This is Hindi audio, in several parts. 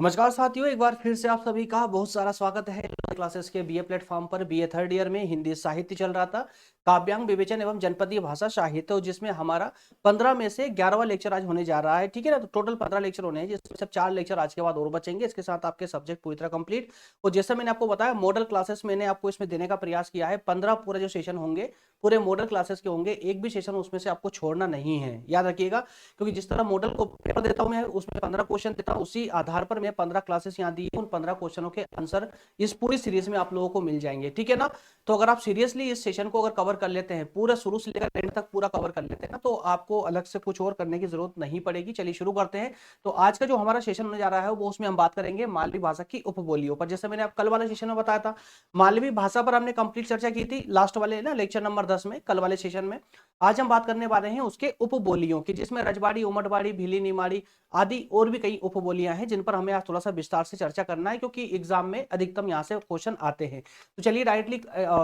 नमस्कार साथियों, एक बार फिर से आप सभी का बहुत सारा स्वागत है क्लासेस के बीए प्लेटफॉर्म पर। बीए थर्ड ईयर में हिंदी साहित्य चल रहा था, काव्यांग विवेचन एवं जनपदीय भाषा साहित्य, जिसमें हमारा 15 में से 11वां लेक्चर आज होने जा रहा है। ठीक है ना, तो टोटल 15 लेक्चर होने हैं, जिसमें सब 4 लेक्चर आज के बाद और बचेंगे। इसके साथ आपके सब्जेक्ट पूरी तरह कंप्लीट। और जैसा मैंने आपको बताया, मॉडल क्लासेस मैंने आपको इसमें देने का प्रयास किया है। 15 पूरे जो सेशन होंगे पूरे मॉडल क्लासेस के होंगे, एक भी सेशन उसमें से आपको छोड़ना नहीं है, याद रखिएगा। क्योंकि जिस तरह मॉडल को पेपर देता हूं मैं, उसमें 15 क्वेश्चन देता हूं, उसी आधार पर मैं 15 क्लासेस यहाँ दी, उन 15 क्वेश्चनों के आंसर इस पूरी सीरीज में आप लोगों को मिल जाएंगे। ठीक है ना, तो अगर आप सीरियसली इस सेशन को अगर कवर कर लेते हैं, पूरा शुरू से लेकर एंड तक पूरा कवर कर लेते हैं ना, तो आपको अलग से कुछ और करने की जरूरत नहीं पड़ेगी। चलिए शुरू करते हैं। तो आज का जो हमारा सेशन होने जा रहा है वो, उसमें हम बात करेंगे मालवी भाषा की उपबोलियों पर। जैसे मैंने आप कल वाले सेशन में बताया था, मालवी भाषा पर हमने कंप्लीट चर्चा की थी लास्ट वाले ना लेक्चर नंबर 10 में, कल वाले सेशन में। आज हम बात करने वाले हैं उसके उपबोलियों की, जिसमें रजवाड़ी, उमटवाड़ी, भीली, निमाड़ी आदि और भी कई उपबोलियां हैं, जिन पर हमें आज थोड़ा सा विस्तार से चर्चा करना है, क्योंकि एग्जाम में अधिकतम यहां से क्वेश्चन आते हैं। तो चलिए डायरेक्टली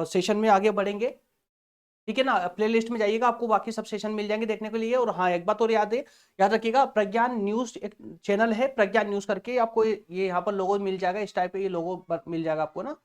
सेशन में आगे बढ़ेंगे। ठीक है ना, प्ले लिस्ट में जाइएगा, आपको बाकी सब सेशन मिल जाएंगे देखने के लिए। और हाँ, एक बात और याद रखिएगा, प्रज्ञान न्यूज एक चैनल है, प्रज्ञान न्यूज करके, आपको ये यहाँ पर लोगो मिल जाएगा, इस टाइप पे ये लोगो मिल जाएगा आपको ना।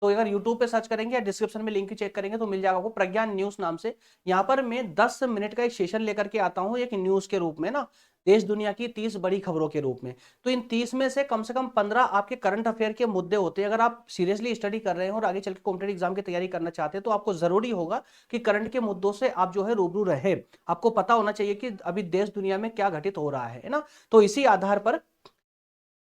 तो अगर यूट्यूब पे सर्च करेंगे या डिस्क्रिप्शन में लिंक चेक करेंगे तो मिल जाएगा आपको, प्रज्ञान न्यूज नाम से। यहाँ पर मैं 10 मिनट का एक सेशन लेकर के आता हूँ, एक न्यूज के रूप में ना, देश दुनिया की 30 बड़ी खबरों के रूप में। तो इन 30 में से कम 15 आपके करंट अफेयर के मुद्दे होते हैं। अगर आप सीरियसली स्टडी कर रहे हैं और आगे चल के कॉम्पिटेटिव एग्जाम की तैयारी करना चाहते हैं, तो आपको जरूरी होगा कि करंट के मुद्दों से आप जो है रूबरू रहे। आपको पता होना चाहिए कि अभी देश दुनिया में क्या घटित हो रहा है ना। तो इसी आधार पर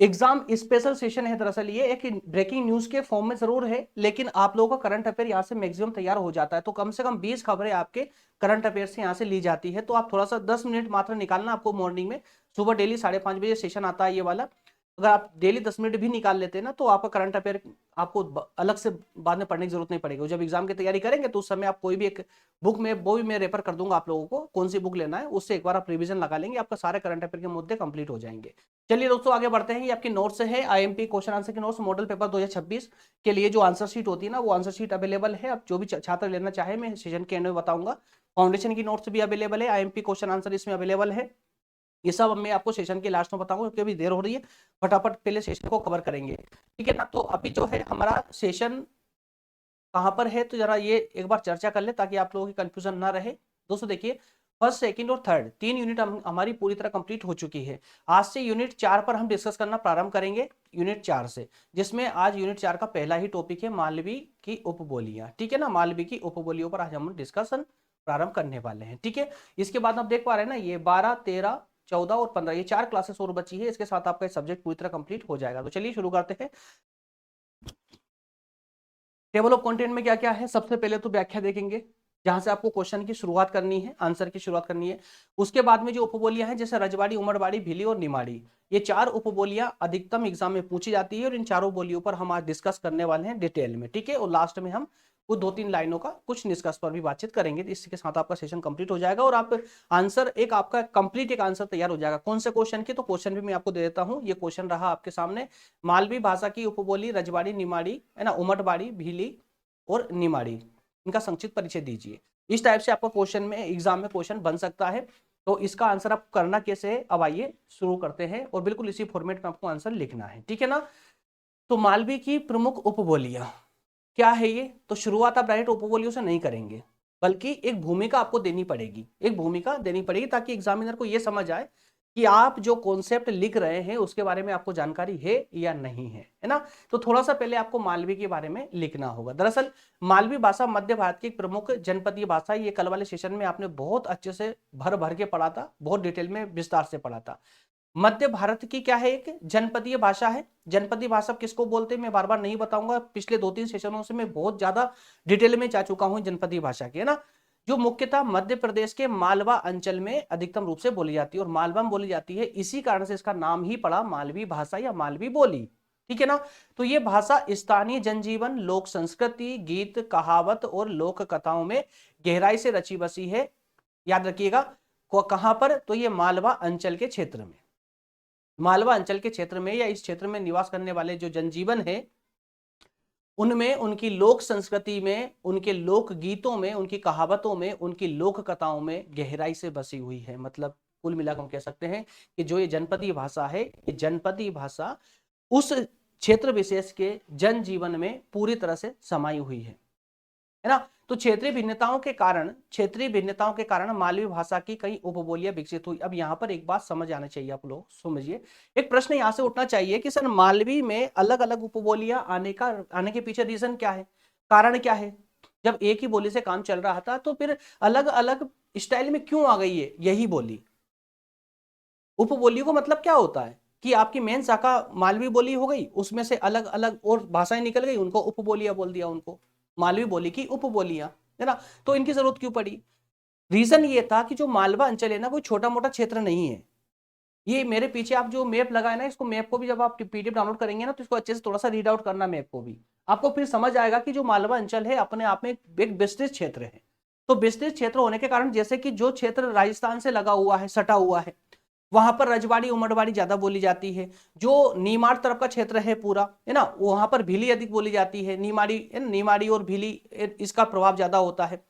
एग्जाम स्पेशल सेशन है। दरअसल ये एक ब्रेकिंग न्यूज के फॉर्म में जरूर है, लेकिन आप लोगों का करंट अफेयर यहाँ से मैक्सिमम तैयार हो जाता है। तो कम से कम 20 खबरें आपके करंट अफेयर से यहाँ से ली जाती है। तो आप थोड़ा सा 10 मिनट मात्र निकालना आपको मॉर्निंग में। सुबह डेली 5:30 बजे सेशन आता है ये वाला। अगर आप डेली 10 मिनट भी निकाल लेते हैं ना, तो आपका करंट अफेयर आपको अलग से बाद में पढ़ने की जरूरत नहीं पड़ेगी। जब एग्जाम की तैयारी करेंगे तो उस समय आप कोई भी एक बुक में, वो भी मैं रेफर कर दूंगा आप लोगों को, कौन सी बुक लेना है, उससे एक बार आप रिवीजन लगा लेंगे, आपका सारे करंट अफेयर के मुद्दे कंप्लीट हो जाएंगे। चलिए दोस्तों आगे बढ़ते हैं। ये आपकी नोट्स है, आईएमपी क्वेश्चन आंसर के नोट्स, मॉडल पेपर 2026 के लिए जो आंसर शीट होती है ना, वो आंसर शीट अवेलेबल है। अब जो भी छात्र लेना चाहे, मैं सेशन के एंड में बताऊंगा। फाउंडेशन की नोट्स भी अवेलेबल है, आईएमपी क्वेश्चन आंसर इसमें अवेलेबल है। ये सब मैं आपको सेशन के लास्ट में बताऊंगा, क्योंकि अभी देर हो रही है, फटाफट पहले सेशन को कवर करेंगे। ठीक है ना, तो अभी जो है हमारा सेशन कहां पर है, तो जरा ये एक बार चर्चा कर ले, ताकि आप लोगों की कंफ्यूजन ना रहे। दोस्तों देखिए, फर्स्ट, सेकंड और थर्ड 3 यूनिट हमारी पूरी तरह कंप्लीट हो चुकी है। आज से यूनिट 4 पर हम डिस्कस करना प्रारंभ करेंगे, यूनिट 4 से, जिसमें आज यूनिट 4 का पहला ही टॉपिक है मालवी की उपबोलियां। ठीक है ना, मालवी की उपबोलियों पर आज हम डिस्कशन प्रारंभ करने वाले हैं। ठीक है, इसके बाद आप देख पा रहे हैं ना, ये 12, 13, 14 और 15, ये 4 क्लासेस और बची है। इसके साथ आपका सब्जेक्ट पूरी तरह कंप्लीट हो जाएगा। तो चलिए शुरू करते हैं। टेबल ऑफ कंटेंट में क्या क्या है, सबसे पहले तो व्याख्या देखेंगे, जहां से आपको क्वेश्चन की शुरुआत करनी है, आंसर की शुरुआत करनी है। उसके बाद में जो उपबोलियां हैं, जैसे रजवाड़ी, उमरवाड़ी, भीली और निमाड़ी, ये 4 उपबोलियां अधिकतम एग्जाम में पूछी जाती है, और इन चारों बोलियों पर हम आज डिस्कस करने वाले हैं डिटेल में। ठीक है, और लास्ट में हम कुछ 2-3 लाइनों का कुछ निष्कर्ष पर भी बातचीत करेंगे। इसके साथ आपका सेशन कंप्लीट हो जाएगा, और आप आंसर एक आपका कंप्लीट एक आंसर तैयार हो जाएगा। कौन से क्वेश्चन की, तो क्वेश्चन भी मैं आपको दे देता हूं। ये क्वेश्चन रहा आपके सामने, मालवी भाषा की उपबोली रजवाड़ी, निमाड़ी है ना, उमटवाड़ी, भीली और निमाड़ी, इनका संक्षिप्त परिचय दीजिए। इस टाइप से आपका क्वेश्चन में, एग्जाम में क्वेश्चन बन सकता है। तो इसका आंसर आप करना कैसे है, अब आइए शुरू करते हैं, और बिल्कुल इसी फॉर्मेट में आपको आंसर लिखना है। ठीक है ना, तो मालवी की प्रमुख उपबोलियां क्या है ये, तो शुरुआत आप डायरेक्ट उपबोलियों से नहीं करेंगे, बल्कि एक भूमिका आपको देनी पड़ेगी, एक भूमिका देनी पड़ेगी, ताकि एग्जामिनर को यह समझ आए कि आप जो कॉन्सेप्ट लिख रहे हैं उसके बारे में आपको जानकारी है या नहीं है ना। तो थोड़ा सा पहले आपको मालवी के बारे में लिखना होगा। दरअसल मालवी भाषा मध्य भारत की एक प्रमुख जनपदीय भाषा है। ये कल वाले सेशन में आपने बहुत अच्छे से भर भर के पढ़ा था, बहुत डिटेल में विस्तार से पढ़ा था। मध्य भारत की क्या है, एक जनपदीय भाषा है। जनपदीय भाषा किसको बोलते हैं मैं बार बार नहीं बताऊंगा, पिछले 2-3 सेशनों से मैं बहुत ज्यादा डिटेल में जा चुका हूं जनपदीय भाषा की, है ना। जो मुख्यतः मध्य प्रदेश के मालवा अंचल में अधिकतम रूप से बोली जाती है, और मालवा में बोली जाती है, इसी कारण से इसका नाम ही पड़ा मालवी भाषा या मालवी बोली। ठीक है ना, तो ये भाषा स्थानीय जनजीवन, लोक संस्कृति, गीत, कहावत और लोक कथाओं में गहराई से रची बसी है। याद रखिएगा, कहां पर, तो ये मालवा अंचल के क्षेत्र में, मालवा अंचल के क्षेत्र में या इस क्षेत्र में निवास करने वाले जो जनजीवन है, उनमें, उनकी लोक संस्कृति में, उनके लोक गीतों में, उनकी कहावतों में, उनकी लोक कथाओं में गहराई से बसी हुई है। मतलब कुल मिलाकर हम कह सकते हैं कि जो ये जनपदीय भाषा है, ये जनपदीय भाषा उस क्षेत्र विशेष के जनजीवन में पूरी तरह से समाई हुई है ना। तो क्षेत्रीय भिन्नताओं के कारण मालवी भाषा की कई उपबोलियां विकसित हुई। अब यहाँ पर एक बात समझ आना चाहिए, आप लोग समझिए, एक प्रश्न यहाँ से उठना चाहिए कि सर मालवी में अलग अलग उपबोलियां आने के पीछे रीजन क्या है, कारण क्या है? जब एक ही बोली से काम चल रहा था तो फिर अलग अलग स्टाइल में क्यों आ गई है यही बोली? उपबोली को मतलब क्या होता है कि आपकी मेन शाखा मालवी बोली हो गई, उसमें से अलग अलग और भाषाएं निकल गई, उनको उपबोलियां बोल दिया, उनको मालवी बोली की उपबोलियां, है ना। तो इनकी जरूरत क्यों पड़ी? रीजन ये था कि जो मालवा अंचल है ना, कोई छोटा मोटा क्षेत्र नहीं है। ये मेरे पीछे आप जो मैप लगाए ना, इसको मैप को भी जब आप पीडीएफ डाउनलोड करेंगे ना, तो इसको अच्छे से थोड़ा सा रीड आउट करना मैप को भी, आपको फिर समझ आएगा कि जो मालवा अंचल है अपने आप में एक विस्तृत क्षेत्र है। तो विस्तृत क्षेत्र होने के कारण जैसे कि जो क्षेत्र राजस्थान से लगा हुआ है, सटा हुआ है, वहां पर रजवाड़ी उमरवाड़ी ज्यादा बोली जाती है। जो नीमाड़ तरफ का क्षेत्र है पूरा, है ना, वहां पर भीली अधिक बोली जाती है, नीमाड़ी और भीली इसका प्रभाव ज्यादा होता है।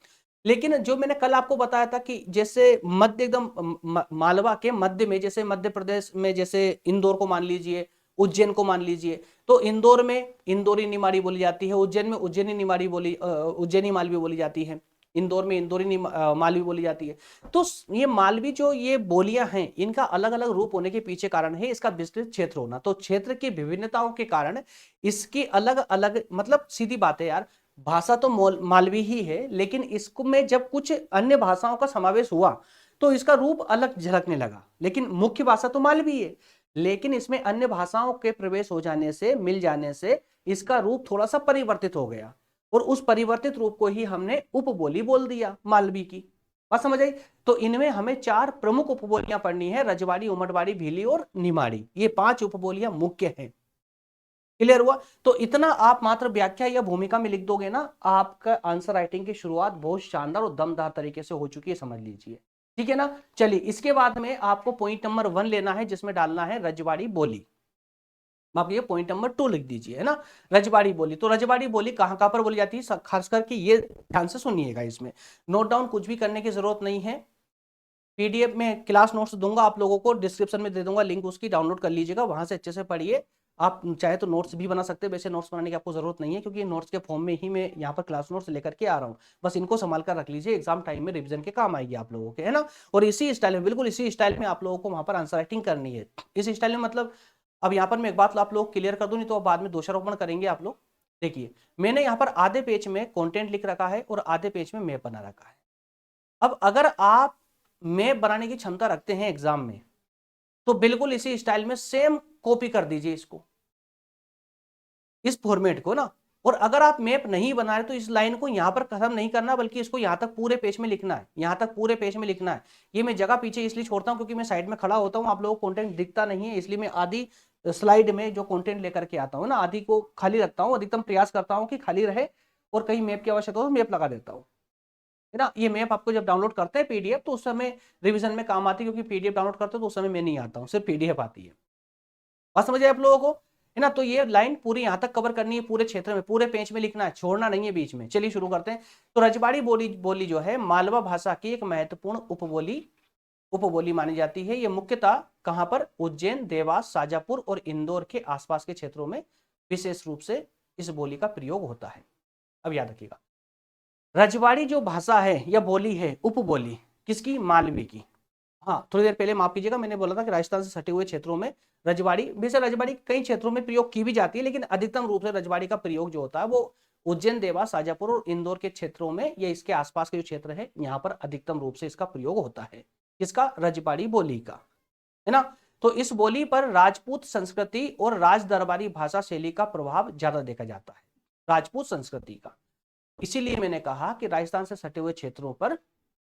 लेकिन जो मैंने कल आपको बताया था कि जैसे मध्य एकदम मालवा के मध्य में, जैसे मध्य प्रदेश में जैसे इंदौर को मान लीजिए, उज्जैन को मान लीजिए, तो इंदौर में इंदौरी निमाड़ी बोली जाती है, उज्जैन में उज्जैनी मालवी बोली जाती है, इंदौर में इंदौरी मालवी बोली जाती है। तो ये मालवी जो ये बोलियां हैं, इनका अलग अलग रूप होने के पीछे कारण है इसका विस्तृत क्षेत्र होना। तो क्षेत्र की विभिन्नताओं के कारण इसकी अलग अलग, मतलब सीधी बात है यार, भाषा तो मालवी ही है, लेकिन इसको में जब कुछ अन्य भाषाओं का समावेश हुआ तो इसका रूप अलग झलकने लगा। लेकिन मुख्य भाषा तो मालवी है, लेकिन इसमें अन्य भाषाओं के प्रवेश हो जाने से, मिल जाने से इसका रूप थोड़ा सा परिवर्तित हो गया, और उस परिवर्तित रूप को ही हमने उपबोली बोल दिया मालवी की। बात समझ आई? तो इनमें हमें 4 प्रमुख उपबोलियां पढ़नी है, रजवाड़ी, उमरवाड़ी, भीली और निमाड़ी। ये 5 उपबोलियां मुख्य हैं। क्लियर हुआ? तो इतना आप मात्र व्याख्या या भूमिका में लिख दोगे ना, आपका आंसर राइटिंग की शुरुआत बहुत शानदार और दमदार तरीके से हो चुकी है, समझ लीजिए। ठीक है ना। चलिए, इसके बाद में आपको पॉइंट नंबर 1 लेना है, जिसमें डालना है रजवाड़ी बोली। आप ये पॉइंट नंबर 2 लिख दीजिए, है ना। रजवाड़ी बोली, तो रजवाड़ी बोली कहां कहां पर बोली जाती है, खास करके ये ध्यान से सुनिएगा, इसमें नोट डाउन कुछ भी करने की जरूरत नहीं है। पीडीएफ में क्लास नोट्स दूंगा आप लोगों को, डिस्क्रिप्शन में दे दूंगा लिंक, उसकी डाउनलोड कर लीजिएगा, वहां से अच्छे से पढ़िए। आप चाहे तो नोट्स भी बना सकते हैं, वैसे नोट्स बनाने की आपको जरूरत नहीं है, क्योंकि नोट्स के फॉर्म में ही मैं यहाँ पर क्लास नोट्स लेकर के आ रहा हूँ। बस इनको संभाल कर रख लीजिए, एग्जाम टाइम में रिवीजन के काम आएगी आप लोगों के, है ना। और इसी स्टाइल में, बिल्कुल इसी स्टाइल में आप लोगों को वहां पर आंसर राइटिंग करनी है। इस स्टाइल में मतलब, अब यहाँ पर मैं एक बात आप लोग क्लियर कर दूं, नहीं तो बाद में दोषारोपण करेंगे आप लोग। देखिए, मैंने यहाँ पर आधे पेज में कंटेंट लिख रखा है और आधे पेज में मैप बना रखा है। अब अगर आप मैप बनाने की क्षमता रखते हैं एग्जाम में, तो बिल्कुल इसी स्टाइल में सेम कॉपी कर दीजिए इसको, इस फॉर्मेट को ना। और अगर आप मैप नहीं बना रहे तो इस लाइन को यहां पर खत्म नहीं करना, बल्कि इसको यहां तक पूरे पेज में लिखना है, यहां तक पूरे पेज में लिखना है। ये मैं जगह पीछे इसलिए छोड़ता हूं क्योंकि मैं साइड में खड़ा होता हूं, आप लोगों को कंटेंट दिखता नहीं है, इसलिए मैं आधी स्लाइड में जो कंटेंट लेकर के आता हूं ना, आधी को खाली रखता हूं, अधिकतम प्रयास करता हूं कि खाली रहे, और कहीं मैप की आवश्यकता हो तो मैप लगा देता हूं, है ना। ये मैप आपको जब डाउनलोड करते हैं पीडीएफ, तो उस समय रिवीजन में काम आती है, क्योंकि पीडीएफ डाउनलोड करते हो तो उस समय मैं नहीं आता हूँ, सिर्फ पीडीएफ आती है। बात समझ आए आप लोगों को, है ना। तो ये लाइन पूरी यहां तक कवर करनी है, पूरे क्षेत्र में, पूरे पेज में लिखना है, छोड़ना नहीं है बीच में। चलिए शुरू करते हैं। तो रजवाड़ी बोली जो है मालवा भाषा की एक महत्वपूर्ण उपबोली मानी जाती है। ये मुख्यतः कहां पर, उज्जैन, देवास, शाजापुर और इंदौर के आसपास के क्षेत्रों में विशेष रूप से इस बोली का प्रयोग होता है। अब याद रखिएगा, रजवाड़ी जो भाषा है या बोली है, उपबोली किसकी, मालवी की। हाँ, थोड़ी देर पहले माफ कीजिएगा, मैंने बोला था कि राजस्थान से सटे हुए क्षेत्रों में रजवाड़ी, वैसे रजवाड़ी कई क्षेत्रों में प्रयोग की भी जाती है, लेकिन अधिकतम रूप से रजवाड़ी का प्रयोग जो होता है वो उज्जैन, देवास, शाजापुर और इंदौर के क्षेत्रों में, या इसके आसपास के जो क्षेत्र है, यहाँ पर अधिकतम रूप से इसका प्रयोग होता है। किसका, रजवाड़ी बोली का, है ना। तो इस बोली पर राजपूत संस्कृति और राज दरबारी भाषा शैली का प्रभाव ज्यादा देखा जाता है, राजपूत संस्कृति का। इसीलिए मैंने कहा कि राजस्थान से सटे हुए क्षेत्रों पर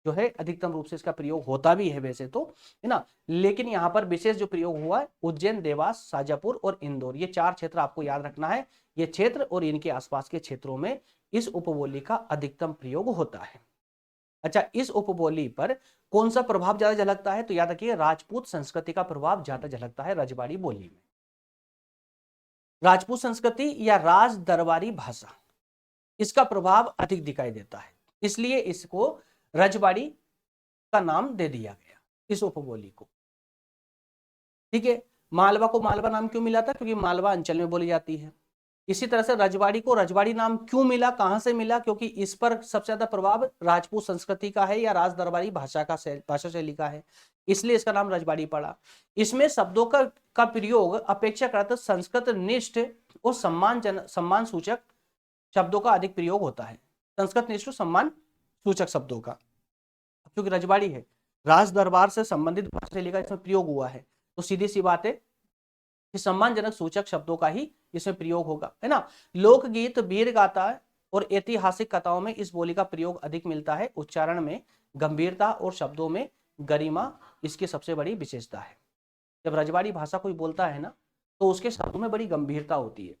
जो है अधिकतम रूप से इसका प्रयोग होता भी है वैसे तो, है ना। लेकिन यहाँ पर विशेष जो प्रयोग हुआ है, उज्जैन, देवास, शाजापुर और इंदौर, ये 4 क्षेत्र आपको याद रखना है। ये क्षेत्र और इनके आसपास के क्षेत्रों में इस उपबोली का अधिकतम प्रयोग होता है। अच्छा, इस उपबोली पर कौन सा प्रभाव ज्यादा झलकता है, तो याद रखिए राजपूत संस्कृति का प्रभाव ज्यादा झलकता है रजवाड़ी बोली में। राजपूत संस्कृति या राज दरबारी भाषा, इसका प्रभाव अधिक दिखाई देता है, इसलिए इसको रजवाड़ी का नाम दे दिया गया इस उपबोली को। ठीक है। मालवा को मालवा नाम क्यों मिला था? क्योंकि मालवा अंचल में बोली जाती है। इसी तरह से रजवाड़ी को रजवाड़ी नाम क्यों मिला, कहां से मिला? क्योंकि इस पर सबसे ज्यादा प्रभाव राजपूत संस्कृति का है या राज दरबारी भाषा शैली का है, इसलिए इसका नाम रजवाड़ी पड़ा। इसमें शब्दों का प्रयोग अपेक्षाकृत संस्कृत निष्ठ और सम्मान सूचक शब्दों का अधिक प्रयोग होता है। संस्कृत निष्ठ और सम्मान सूचक शब्दों का, क्योंकि रजवाड़ी है, राज दरबार से संबंधित भाषा शैली का इसमें प्रयोग हुआ है, तो सीधी सी बात है कि सम्मानजनक सूचक शब्दों का ही इसमें प्रयोग होगा, है ना। लोकगीत, वीर गाथा और ऐतिहासिक कथाओं में इस बोली का प्रयोग अधिक मिलता है। उच्चारण में गंभीरता और शब्दों में गरिमा इसकी सबसे बड़ी विशेषता है। जब रजवाड़ी भाषा कोई बोलता है ना, तो उसके शब्दों में बड़ी गंभीरता होती है,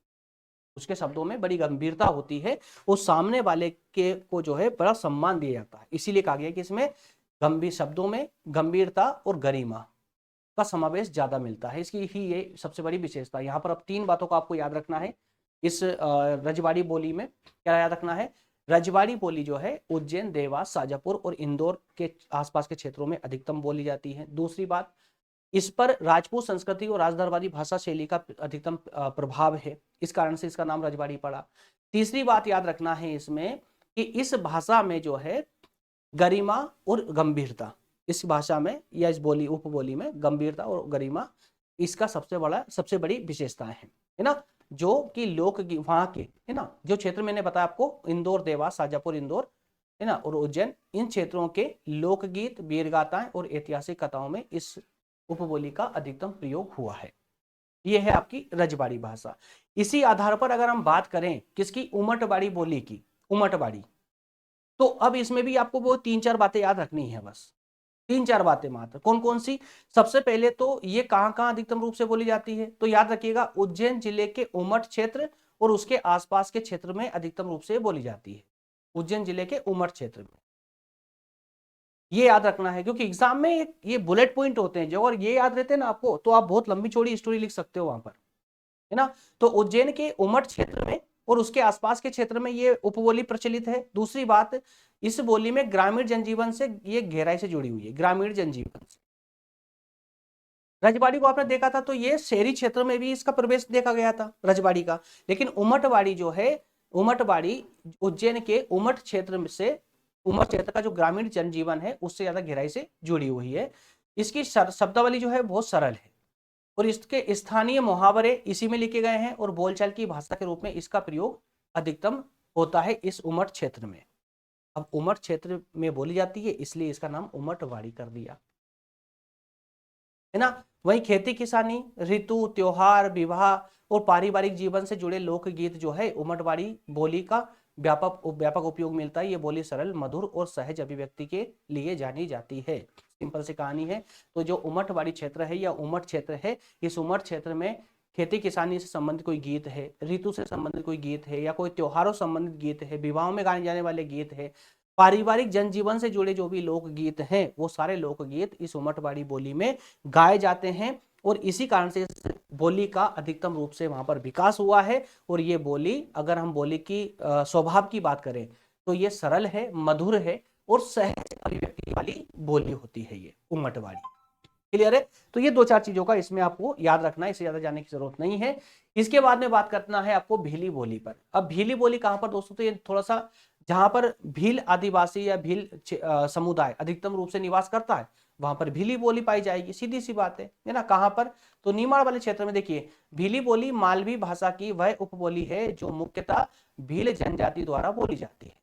उसके शब्दों में बड़ी गंभीरता होती है, वो सामने वाले के को जो है बड़ा सम्मान दिया जाता है। इसीलिए कहा गया कि इसमें गंभीर शब्दों में गंभीरता और गरिमा का समावेश ज्यादा मिलता है, इसकी ही ये सबसे बड़ी विशेषता है। यहाँ पर अब 3 बातों को आपको याद रखना है इस रजवाड़ी बोली में। क्या याद रखना है? रजवाड़ी बोली जो है उज्जैन, देवास, शाजापुर और इंदौर के आसपास के क्षेत्रों में अधिकतम बोली जाती है। दूसरी बात, इस पर राजपूत संस्कृति और राजदरबारी भाषा शैली का अधिकतम प्रभाव है, इस कारण से इसका नाम रजवाड़ी पड़ा। तीसरी बात याद रखना है इसमें कि इस भाषा में जो है गरिमा और गंभीरता, इस भाषा में या इस बोली उपबोली में गंभीरता और गरिमा इसका सबसे बड़ी विशेषताएं हैं, है ना। जो कि लोक वहां के, है ना, जो क्षेत्र मैंने बताया आपको, इंदौर, देवास, शाजापुर, इंदौर, है ना, और उज्जैन, इन क्षेत्रों के लोकगीत, वीरगाथाएं और ऐतिहासिक कथाओं में इस उपबोली का अधिकतम प्रयोग हुआ है। यह है आपकी रजवाड़ी भाषा। इसी आधार पर अगर हम बात करें किसकी, उमटवाड़ी बोली की, उमटवाड़ी, तो अब इसमें भी आपको वो 3-4 बातें याद रखनी है, बस 3-4 बातें मात्र। कौन कौन सी? सबसे पहले तो ये कहां कहां अधिकतम रूप से बोली जाती है, तो याद रखिएगा उज्जैन जिले के उमट क्षेत्र और उसके आसपास के क्षेत्र में अधिकतम रूप से बोली जाती है। उज्जैन जिले के उमट क्षेत्र में, ये याद रखना है, क्योंकि एग्जाम में ये बुलेट पॉइंट होते हैं जो, और ये याद रहते हैं ना आपको, तो आप बहुत लंबी चौड़ी स्टोरी लिख सकते हो वहां पर, है ना। तो उज्जैन के उमट क्षेत्र में और उसके आसपास के क्षेत्र में ये उपबोली प्रचलित है। दूसरी बात, इस बोली में ग्रामीण जनजीवन से ये गहराई से जुड़ी हुई है, ग्रामीण जनजीवन से। रजवाड़ी को आपने देखा था तो ये शहरी क्षेत्र में भी इसका प्रवेश देखा गया था रजवाड़ी का, लेकिन उमटवाड़ी जो है, उमटवाड़ी उज्जैन के उमट क्षेत्र से, उमट क्षेत्र का जो ग्रामीण जनजीवन है उससे ज्यादा गहराई से जुड़ी हुई है। इसकी शब्दावली जो है बहुत सरल है और इसके स्थानीय मुहावरे इसी में लिखे गए हैं और बोलचाल की भाषा के रूप में इसका प्रयोग अधिकतम होता है इस उमट क्षेत्र में। अब उमट क्षेत्र में बोली जाती है इसलिए इसका नाम उमटवाड़ी कर दिया, है ना। वहीं खेती किसानी, ऋतु, त्योहार, विवाह और पारिवारिक जीवन से जुड़े लोकगीत जो है उमटवाड़ी बोली का व्यापक उपयोग मिलता है। ये बोली सरल, मधुर और सहज अभिव्यक्ति के लिए जानी जाती है। सिंपल सी कहानी है। तो जो उमटवाड़ी क्षेत्र है या उमट क्षेत्र है, इस उमट क्षेत्र में खेती किसानी से संबंधित कोई गीत है, ऋतु से संबंधित कोई गीत है, या कोई त्योहारों से संबंधित गीत है, विवाहों में गाने जाने वाले गीत है, पारिवारिक जनजीवन से जुड़े जो भी लोकगीत हैं, वो सारे लोकगीत इस उमटवाड़ी बोली में गाए जाते हैं। और इसी कारण से इस बोली का अधिकतम रूप से वहां पर विकास हुआ है। और ये बोली, अगर हम बोली की स्वभाव की बात करें तो ये सरल है, मधुर है और सहज अभिव्यक्ति वाली बोली होती है ये उमटवाड़ी। क्लियर है? तो ये 2-4 चीजों का इसमें आपको याद रखना है, इससे ज्यादा जाने की जरूरत नहीं है। इसके बाद में बात करना है आपको भीली बोली पर। अब भीली बोली कहां पर दोस्तों, तो ये थोड़ा सा जहां पर भील आदिवासी या भील समुदाय अधिकतम रूप से निवास करता है वहां पर भीली बोली पाई जाएगी, सीधी सी बात है ना। कहां पर? तो नीमाड़ वाले क्षेत्र में। देखिए, भीली बोली मालवी भाषा की वह उपबोली है जो मुख्यतः भील जनजाति द्वारा बोली जाती है।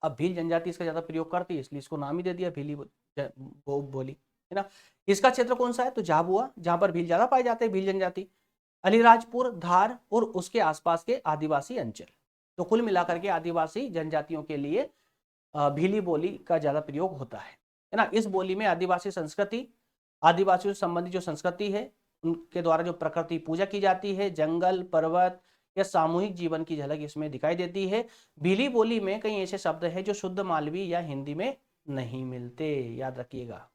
अब भील जनजाति इसका ज्यादा प्रयोग करती है इसलिए इसको नाम ही दे दिया भीली बोली, है ना। इसका क्षेत्र कौन सा है? तो झाबुआ, जहां पर भील ज्यादा पाए जाते हैं, भील जनजाति, अलीराजपुर, धार और उसके आसपास के आदिवासी अंचल। तो कुल मिलाकर के आदिवासी जनजातियों के लिए भीली बोली का ज्यादा प्रयोग होता है ना। इस बोली में आदिवासी संस्कृति, आदिवासियों से संबंधित जो संस्कृति है उनके द्वारा जो प्रकृति पूजा की जाती है, जंगल, पर्वत या सामूहिक जीवन की झलक इसमें दिखाई देती है। भीली बोली में कई ऐसे शब्द हैं जो शुद्ध मालवी या हिंदी में नहीं मिलते, याद रखिएगा,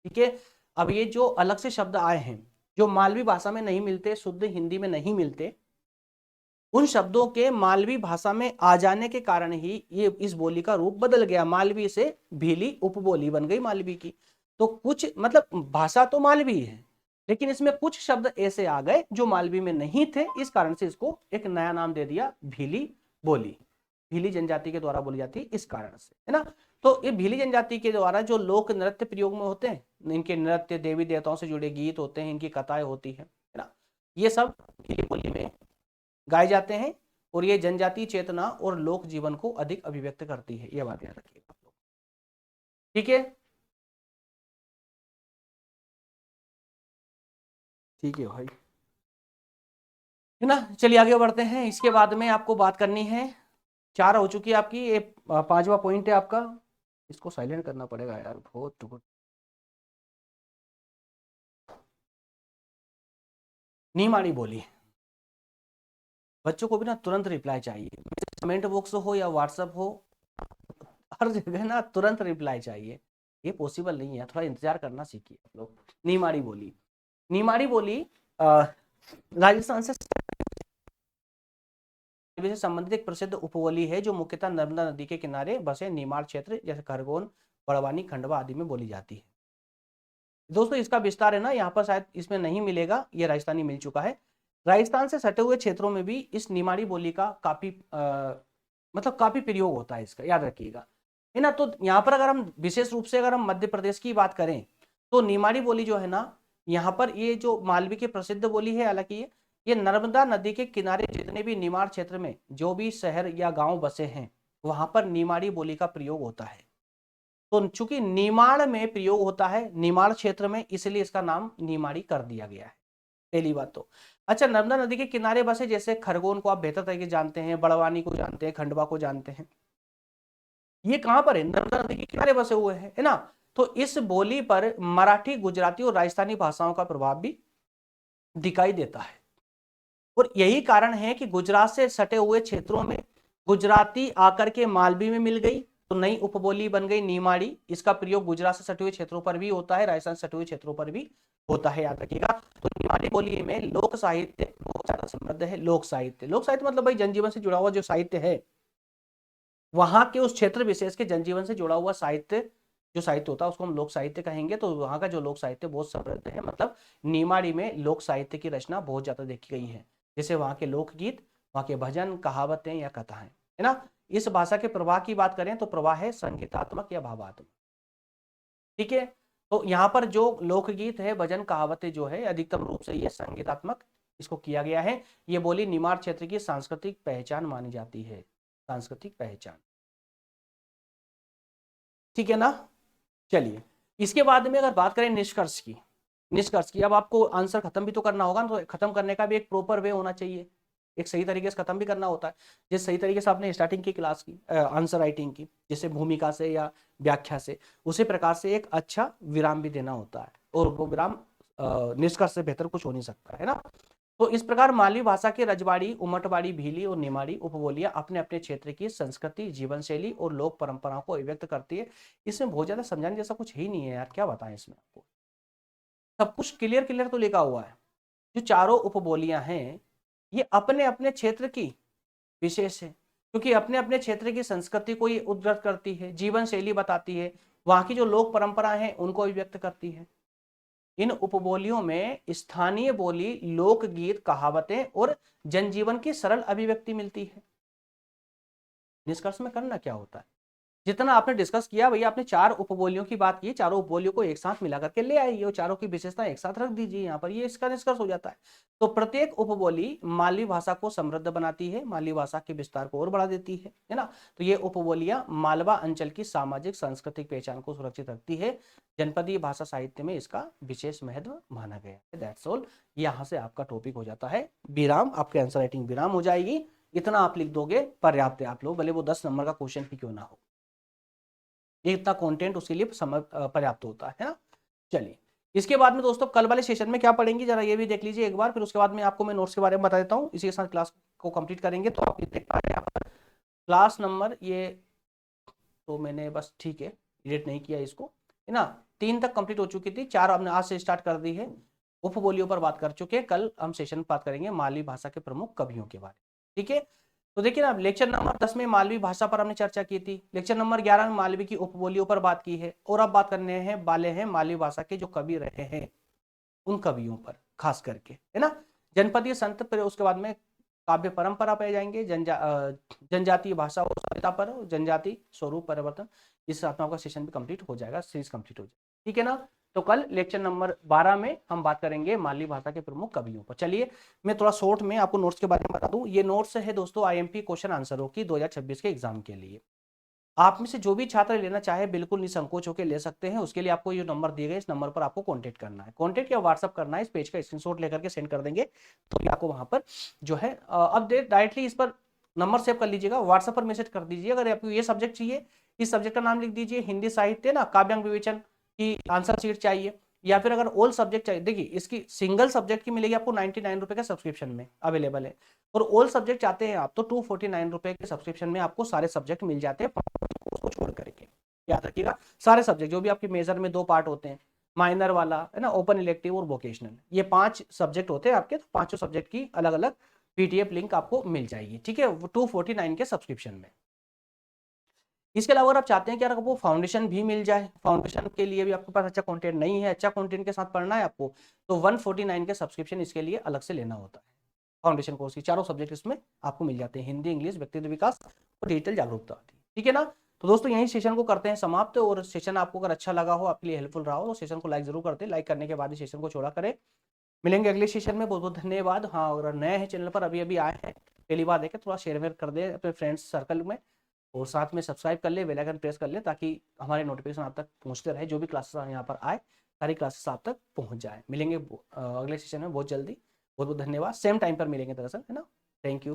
ठीक है। अब ये जो अलग से शब्द आए हैं जो मालवी भाषा में नहीं मिलते, शुद्ध हिंदी में नहीं मिलते, उन शब्दों के मालवी भाषा में आ जाने के कारण ही ये इस बोली का रूप बदल गया, मालवी से भीली उपबोली बन गई मालवी की। तो कुछ मतलब भाषा तो मालवी है लेकिन इसमें कुछ शब्द ऐसे आ गए जो मालवी में नहीं थे, इस कारण से इसको एक नया नाम दे दिया, भीली बोली। भीली जनजाति के द्वारा बोली जाती है इस कारण से, है ना। तो ये भीली जनजाति के द्वारा जो लोक नृत्य प्रयोग में होते हैं, इनके नृत्य देवी देवताओं से जुड़े गीत होते हैं, इनकी कथाएं होती है ना, ये सब भीली बोली में गाए जाते हैं और ये जनजातीय चेतना और लोक जीवन को अधिक अभिव्यक्त करती है, ये बात याद रखिएगा। ठीक है, ठीक है भाई, है ना। चलिए आगे बढ़ते हैं। इसके बाद में आपको बात करनी है, 4 हो चुकी है आपकी, ये 5वां पॉइंट है आपका। इसको साइलेंट करना पड़ेगा यार, बहुत गुड। निमाड़ी बोली, बच्चों को भी ना तुरंत रिप्लाई चाहिए, कमेंट बॉक्स हो या व्हाट्सएप हो, हर जगह ना तुरंत रिप्लाई चाहिए। ये पॉसिबल नहीं है, थोड़ा इंतजार करना सीखिए आप लोग। निमाड़ी बोली, निमाड़ी बोली राजस्थान से संबंधित एक प्रसिद्ध उपबोली है जो मुख्यतः नर्मदा नदी के किनारे बसे निमाड़ क्षेत्र जैसे खरगोन, बड़वानी, खंडवा आदि में बोली जाती है। दोस्तों इसका विस्तार है ना, यहाँ पर शायद इसमें नहीं मिलेगा, ये राजस्थानी मिल चुका है। राजस्थान से सटे हुए क्षेत्रों में भी इस निमाड़ी बोली का काफी मतलब काफी प्रयोग होता है इसका, याद रखिएगा, है ना। तो यहाँ पर अगर हम विशेष रूप से अगर हम मध्य प्रदेश की बात करें तो निमाड़ी बोली जो है ना, यहाँ पर ये जो मालवी की प्रसिद्ध बोली है, हालांकि ये नर्मदा नदी के किनारे जितने भी निमाड़ क्षेत्र में जो भी शहर या गांव बसे हैं वहां पर निमाड़ी बोली का प्रयोग होता है। तो चूंकि निमाड़ में प्रयोग होता है, निमाड़ क्षेत्र में, इसलिए इसका नाम निमाड़ी कर दिया गया है, पहली बात तो। अच्छा, नर्मदा नदी के किनारे बसे जैसे खरगोन को आप बेहतर तरीके से जानते हैं, बड़वानी को जानते हैं, खंडवा को जानते हैं, ये कहां पर है, नर्मदा नदी के किनारे बसे हुए हैं, है ना। तो इस बोली पर मराठी, गुजराती और राजस्थानी भाषाओं का प्रभाव भी दिखाई देता है। और यही कारण है कि गुजरात से सटे हुए क्षेत्रों में गुजराती आकर के मालवी में मिल गई, तो नई उपबोली बन गई निमाड़ी। इसका प्रयोग गुजरात से सटे हुए क्षेत्रों पर भी होता है, राजस्थान से सटे हुए क्षेत्रों पर भी होता है, याद रखिएगा। तो निमाड़ी बोली में लोक साहित्य बहुत ज्यादा समृद्ध है। लोक साहित्य, लोक साहित्य मतलब भाई जनजीवन से जुड़ा हुआ जो साहित्य है, वहां के उस क्षेत्र विशेष के जनजीवन से जुड़ा हुआ साहित्य, जो साहित्य होता है उसको हम लोक साहित्य कहेंगे। तो वहां का जो लोक साहित्य बहुत समृद्ध है, मतलब निमाड़ी में लोक साहित्य की रचना बहुत ज्यादा देखी गई है, जैसे वहां के लोकगीत, वहां के भजन, कहावतें या कथाएं, है ना। इस भाषा के प्रवाह की बात करें तो प्रवाह है संगीतात्मक या भावात्मक, ठीक है। तो यहाँ पर जो लोकगीत है, भजन, कहावतें जो है अधिकतम रूप से ये संगीतात्मक इसको किया गया है। ये बोली निमाड़ क्षेत्र की सांस्कृतिक पहचान मानी जाती है, सांस्कृतिक पहचान, ठीक है ना। चलिए, इसके बाद में अगर बात करें निष्कर्ष की, निष्कर्ष की, अब आपको आंसर खत्म भी तो करना होगा, तो खत्म करने का भी एक प्रॉपर वे होना चाहिए, एक सही तरीके से खत्म भी करना होता है। जिस सही तरीके से आपने स्टार्टिंग की क्लास की आंसर राइटिंग की, जैसे भूमिका से या व्याख्या से, उसी प्रकार से एक अच्छा विराम भी देना होता है, और वो विराम निष्कर्ष से बेहतर कुछ हो नहीं सकता, है ना। तो इस प्रकार मालवी भाषा के रजवाड़ी, उमटवाड़ी, भीली और निमाड़ी उपबोलियां अपने अपने क्षेत्र की संस्कृति, जीवन शैली और लोक परंपराओं को अभिव्यक्त करती है। इसमें बहुत ज्यादा समझाने जैसा कुछ ही नहीं है यार, क्या बताएं इसमें आपको, सब कुछ क्लियर क्लियर तो लिखा हुआ है। जो चारों उपबोलियां हैं ये अपने अपने क्षेत्र की विशेष है, क्योंकि अपने अपने क्षेत्र की संस्कृति को ये उद्धृत करती है, जीवन शैली बताती है, वहां की जो लोक परंपरा है उनको अभिव्यक्त करती है। इन उपबोलियों में स्थानीय बोली, लोकगीत, कहावतें और जनजीवन की सरल अभिव्यक्ति मिलती है। निष्कर्ष में करना क्या होता है, जितना आपने डिस्कस किया भैया, आपने 4 उपबोलियों की बात की, चारों उपबोलियों को एक साथ मिला करके ले आइए और चारों की विशेषता एक साथ रख दीजिए यहाँ पर, ये इसका निष्कर्ष हो जाता है। तो प्रत्येक उपबोली मालवी भाषा को समृद्ध बनाती है, मालवी भाषा के विस्तार को और बढ़ा देती है ना। तो ये उपबोलियां मालवा अंचल की सामाजिक सांस्कृतिक पहचान को सुरक्षित रखती है। जनपदीय भाषा साहित्य में इसका विशेष महत्व माना गया है। दैट्स ऑल, यहाँ से आपका टॉपिक हो जाता है विराम, आपके आंसर राइटिंग विराम हो जाएगी। इतना आप लिख दोगे पर्याप्त है, आप लोग भले वो 10 नंबर का क्वेश्चन ही क्यों ना हो, इतना कंटेंट उसके लिए समय पर्याप्त होता है ना। चलिए, इसके बाद में दोस्तों कल वाले सेशन में क्या पढ़ेंगे जरा ये भी देख लीजिए एक बार, फिर उसके बाद में आपको मैं नोट्स के बारे में बता देता हूँ। इसी के साथ क्लास को कंप्लीट करेंगे। तो आप देख पा रहे हैं यहाँ पर क्लास नंबर, ये तो मैंने बस ठीक है एडिट नहीं किया इसको, है ना। 3 तक कंप्लीट हो चुकी थी, 4 हमने आज से स्टार्ट कर दी है। उपबोलियों पर बात कर चुके हैं, कल हम सेशन बात करेंगे मालवी भाषा के प्रमुख कवियों के बारे में, ठीक है। तो देखिए ना, लेक्चर नंबर 10 में मालवी भाषा पर हमने चर्चा की थी, लेक्चर नंबर 11 में मालवी की उपबोलियों पर बात की है, और अब बात करने हैं वाले हैं मालवी भाषा के जो कवि रहे हैं। उन कवियों पर खास करके, है ना। जनपदीय संत, फिर उसके बाद में काव्य परंपरा पे जाएंगे, जनजातीय भाषा और सभ्यता पर, जनजाति स्वरूप परिवर्तन। इस साथ में आपका सेशन भी कंप्लीट हो जाएगा, सीरीज कंप्लीट हो जाएगा, ठीक है ना। तो कल लेक्चर नंबर 12 में हम बात करेंगे मालवी भाषा के प्रमुख कवियों पर। चलिए मैं थोड़ा शॉर्ट में आपको नोट्स के बारे में बता दूं। ये नोट्स है दोस्तों आईएमपी क्वेश्चन आंसरों की 2026 के एग्जाम के लिए। आप में से जो भी छात्र लेना चाहे बिल्कुल निसंकोच होकर ले सकते हैं। उसके लिए आपको ये नंबर दिए गए, इस नंबर पर आपको कांटेक्ट करना है, कांटेक्ट या व्हाट्सअप करना है, इस पेज का स्क्रीनशॉट लेकर के सेंड कर देंगे तो आपको वहां पर जो है अपडेट डायरेक्टली इस पर नंबर सेव कर लीजिएगा, व्हाट्सएप पर मैसेज कर दीजिए। अगर आपको ये सब्जेक्ट चाहिए, इस सब्जेक्ट का नाम लिख दीजिए, हिंदी साहित्य ना काव्यांग विवेचन की आंसर शीट चाहिए, या फिर अगर ऑल सब्जेक्ट चाहिए, देखिए इसकी सिंगल सब्जेक्ट की मिलेगी आपको 99 रुपए का सब्सक्रिप्शन में अवेलेबल है, और ऑल सब्जेक्ट चाहते हैं आप तो 249 रुपए के सब्सक्रिप्शन में आपको सारे सब्जेक्ट मिल जाते हैं कोर्स को छोड़ करके। याद रखिएगा सारे सब्जेक्ट जो भी आपके मेजर में 2 पार्ट होते हैं, माइनर वाला है ना, ओपन इलेक्टिव और वोकेशनल, ये 5 सब्जेक्ट होते हैं आपके। तो पांचों सब्जेक्ट की अलग अलग पीडीएफ लिंक आपको मिल जाएगी, ठीक है, 249 के सब्सक्रिप्शन में। इसके अलावा अगर आप चाहते हैं कि आपको फाउंडेशन भी मिल जाए, फाउंडेशन के लिए भी आपके पास अच्छा कंटेंट नहीं है, अच्छा कंटेंट के साथ पढ़ना है आपको, तो 149 के सब्सक्रिप्शन इसके लिए अलग से लेना होता है। फाउंडेशन कोर्स की चारों सब्जेक्ट इसमें आपको मिल जाते हैं, हिंदी, इंग्लिश, व्यक्तित्व विकास और डिजिटल जागरूकता, ठीक है ना। तो दोस्तों यही सेशन को करते हैं समाप्त, और सेशन आपको अगर अच्छा लगा हो, आपके लिए हेल्पफुल रहा हो, तो सेशन को लाइक जरूर करते हैं, लाइक करने के बाद ही सेशन को छोड़ा करें। मिलेंगे अगले सेशन में, बहुत बहुत धन्यवाद। हाँ, अगर नए हैं चैनल पर, अभी अभी आए हैं, पहली बार देखें, थोड़ा शेयर वेयर कर दे अपने फ्रेंड्स सर्कल में, और साथ में सब्सक्राइब कर ले, बेल आइकन प्रेस कर ले, ताकि हमारे नोटिफिकेशन आप तक पहुंचते रहे, जो भी क्लासेस यहाँ पर आए सारी क्लासेस आप तक पहुंच जाए। मिलेंगे अगले सेशन में बहुत जल्दी। बहुत बहुत धन्यवाद, सेम टाइम पर मिलेंगे दरअसल, है ना। Thank you.